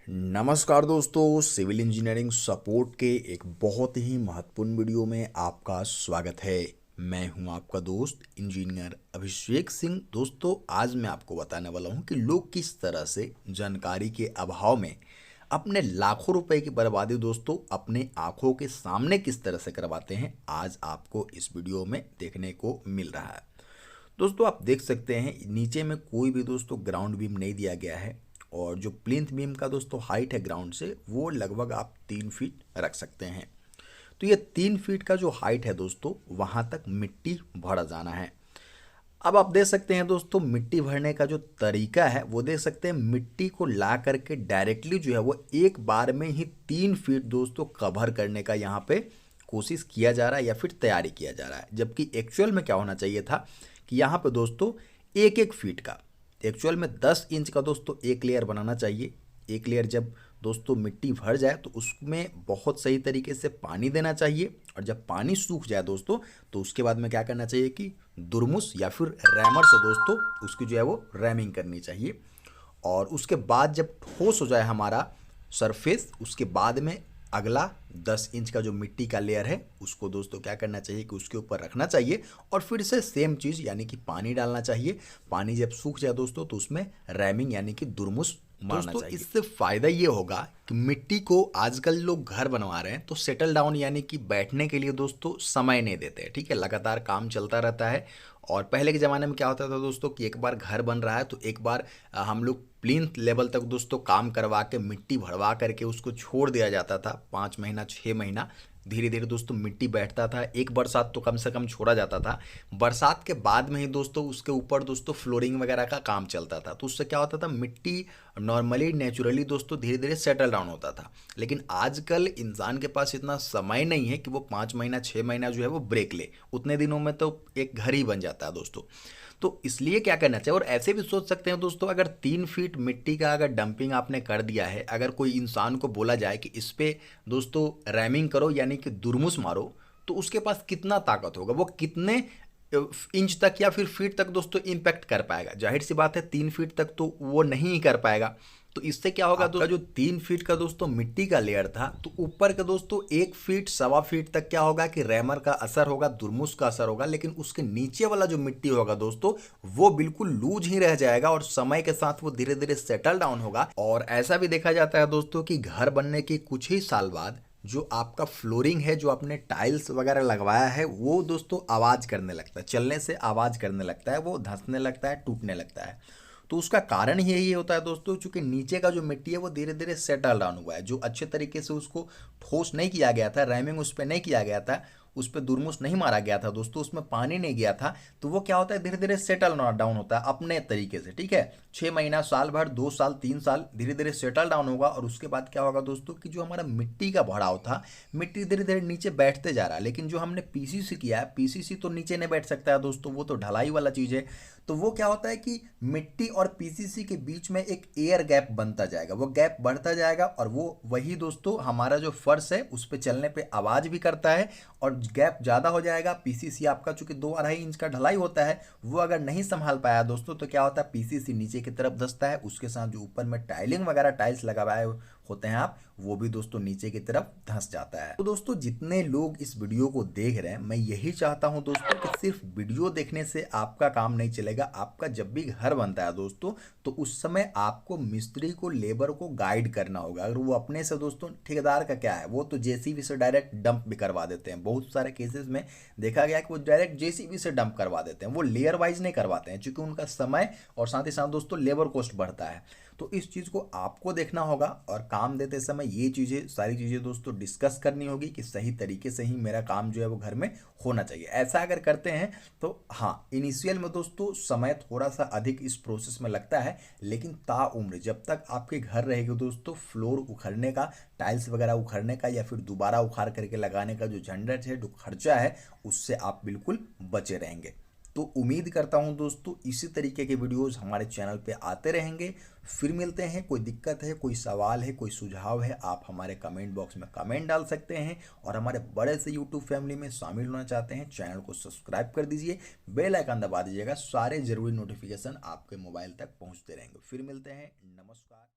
नमस्कार दोस्तों, civil engineering support के एक बहुत ही महत्वपूर्ण वीडियो में आपका स्वागत है। मैं हूं आपका दोस्त इंजीनियर अभिषेक सिंह। दोस्तों, आज मैं आपको बताने वाला हूं कि लोग किस तरह से जानकारी के अभाव में अपने लाखों रुपए की बर्बादी दोस्तों अपने आंखों के सामने किस तरह से करवाते हैं, आज आपको इस वीडियो में देखने को मिल रहा है। दोस्तों, आप देख सकते हैं नीचे में कोई भी दोस्तों ग्राउंड बीम नहीं दिया गया है और जो प्लिंथ बीम का दोस्तों हाइट है ग्राउंड से वो लगभग आप 3 फीट रख सकते हैं। तो ये 3 फीट का जो हाइट है दोस्तों वहाँ तक मिट्टी भर जाना है। अब आप देख सकते हैं दोस्तों मिट्टी भरने का जो तरीका है वो देख सकते हैं, मिट्टी को ला करके डायरेक्टली जो है वो एक बार में ही 3 फीट दोस्तों कवर करने का यहाँ पे कोशिश किया जा रहा है या फिर तैयारी किया जा रहा है। जबकि एक्चुअल में क्या होना चाहिए था कि यहाँ पे दोस्तों एक एक फीट का, एक्चुअल में 10 इंच का दोस्तों एक लेयर बनाना चाहिए। एक लेयर जब दोस्तों मिट्टी भर जाए तो उसमें बहुत सही तरीके से पानी देना चाहिए और जब पानी सूख जाए दोस्तों तो उसके बाद में क्या करना चाहिए कि दुरमुस या फिर रैमर से दोस्तों उसकी जो है वो रैमिंग करनी चाहिए। और उसके बाद जब ठोस हो जाए हमारा सरफेस, उसके बाद में अगला 10 इंच का जो मिट्टी का लेयर है उसको दोस्तों क्या करना चाहिए कि उसके ऊपर रखना चाहिए और फिर से सेम चीज़ यानी कि पानी डालना चाहिए। पानी जब सूख जाए दोस्तों तो उसमें रैमिंग यानी कि दुरमुस मारना चाहिए। इससे फ़ायदा ये होगा कि मिट्टी को आजकल लोग घर बनवा रहे हैं तो सेटल डाउन यानी कि बैठने के लिए दोस्तों समय नहीं देते हैं। ठीक है, लगातार काम चलता रहता है। और पहले के ज़माने में क्या होता था दोस्तों कि एक बार घर बन रहा है तो एक बार हम लोग प्लिंथ लेवल तक दोस्तों काम करवा के मिट्टी भरवा करके उसको छोड़ दिया जाता था 5 महीना 6 महीना। धीरे धीरे दोस्तों मिट्टी बैठता था, एक बरसात तो कम से कम छोड़ा जाता था। बरसात के बाद में ही दोस्तों उसके ऊपर दोस्तों फ्लोरिंग वगैरह का काम चलता था। तो उससे क्या होता था, मिट्टी नॉर्मली नेचुरली दोस्तों धीरे धीरे सेटल डाउन होता था। लेकिन आजकल इंसान के पास इतना समय नहीं है कि वो 5 महीना 6 महीना जो है वो ब्रेक ले। उतने दिनों में तो एक घर ही बन जाता है दोस्तों। तो इसलिए क्या करना चाहिए, और ऐसे भी सोच सकते हैं दोस्तों, अगर 3 फीट मिट्टी का अगर डंपिंग आपने कर दिया है, अगर कोई इंसान को बोला जाए कि इस पे दोस्तों रैमिंग करो यानी कि दुरमुस मारो, तो उसके पास कितना ताकत होगा, वो कितने इंच तक या फिर फीट तक दोस्तों इम्पैक्ट कर पाएगा। जाहिर सी बात है 3 फीट तक तो वो नहीं कर पाएगा। तो इससे क्या होगा दोस्तों, जो 3 फीट का दोस्तों मिट्टी का लेयर था तो ऊपर के दोस्तों 1 फीट सवा फीट तक क्या होगा कि रैमर का असर होगा, दुरमुस का असर होगा। लेकिन उसके नीचे वाला जो मिट्टी होगा दोस्तों वो बिल्कुल लूज ही रह जाएगा और समय के साथ वो धीरे धीरे सेटल डाउन होगा। और ऐसा भी देखा जाता है दोस्तों कि घर बनने के कुछ ही साल बाद जो आपका फ्लोरिंग है, जो आपने टाइल्स वगैरह लगवाया है, वो दोस्तों आवाज़ करने लगता है, चलने से आवाज़ करने लगता है, वो धंसने लगता है, टूटने लगता है। तो उसका कारण ही यही होता है दोस्तों, क्योंकि नीचे का जो मिट्टी है वो धीरे धीरे सेटल डाउन हुआ है। जो अच्छे तरीके से उसको ठोस नहीं किया गया था, रैमिंग उस पर नहीं किया गया था, उस पर दुरमुस नहीं मारा गया था दोस्तों, उसमें पानी नहीं गया था, तो वो क्या होता है धीरे धीरे सेटल डाउन होता है अपने तरीके से। ठीक है, 6 महीना, साल भर, 2 साल, 3 साल धीरे धीरे सेटल डाउन होगा। और उसके बाद क्या होगा दोस्तों कि जो हमारा मिट्टी का भराव था, मिट्टी धीरे धीरे नीचे बैठते जा रहा है। लेकिन जो हमने पीसीसी किया है, पीसीसी तो नीचे नहीं बैठ सकता है दोस्तों, वो तो ढलाई वाला चीज़ है। तो वो क्या होता है कि मिट्टी और पीसीसी के बीच में एक एयर गैप बनता जाएगा, वो गैप बढ़ता जाएगा और वो वही दोस्तों हमारा जो फर्श है उस पर चलने पे आवाज़ भी करता है। और गैप ज़्यादा हो जाएगा, पीसीसी आपका चूंकि 2 अढ़ाई इंच का ढलाई होता है, वो अगर नहीं संभाल पाया दोस्तों तो क्या होता है पीसीसी नीचे की तरफ धंसता है, उसके साथ जो ऊपर में टाइलिंग वगैरह टाइल्स लगाए होते हैं आप, वो भी दोस्तों नीचे की तरफ धंस जाता है। तो दोस्तों जितने लोग इस वीडियो को देख रहे हैं, मैं यही चाहता हूं दोस्तों कि सिर्फ वीडियो देखने से आपका काम नहीं चलेगा। आपका जब भी घर बनता है दोस्तों तो उस समय आपको मिस्त्री को, लेबर को गाइड करना होगा। अगर वो अपने से दोस्तों, ठेकेदार का क्या है, वो तो जेसीबी से डायरेक्ट डंप भी करवा देते हैं। बहुत सारे केसेस में देखा गया कि वो डायरेक्ट जेसीबी से डंप करवा देते हैं, वो लेयर वाइज नहीं करवाते हैं, क्योंकि उनका समय और साथ ही साथ दोस्तों लेबर कॉस्ट बढ़ता है। तो इस चीज़ को आपको देखना होगा और काम देते समय ये चीज़ें, सारी चीज़ें दोस्तों डिस्कस करनी होगी कि सही तरीके से ही मेरा काम जो है वो घर में होना चाहिए। ऐसा अगर करते हैं तो हाँ, इनिशियल में दोस्तों समय थोड़ा सा अधिक इस प्रोसेस में लगता है, लेकिन ताउम्र जब तक आपके घर रहेगा दोस्तों, फ्लोर उखड़ने का, टाइल्स वगैरह उखड़ने का या फिर दोबारा उखाड़ करके लगाने का जो झंझट है, जो खर्चा है, उससे आप बिल्कुल बचे रहेंगे। तो उम्मीद करता हूं दोस्तों इसी तरीके के वीडियोस हमारे चैनल पे आते रहेंगे। फिर मिलते हैं। कोई दिक्कत है, कोई सवाल है, कोई सुझाव है, आप हमारे कमेंट बॉक्स में कमेंट डाल सकते हैं। और हमारे बड़े से यूट्यूब फैमिली में शामिल होना चाहते हैं, चैनल को सब्सक्राइब कर दीजिए, बेल आइकन दबा दीजिएगा, सारे जरूरी नोटिफिकेशन आपके मोबाइल तक पहुंचते रहेंगे। फिर मिलते हैं, नमस्कार।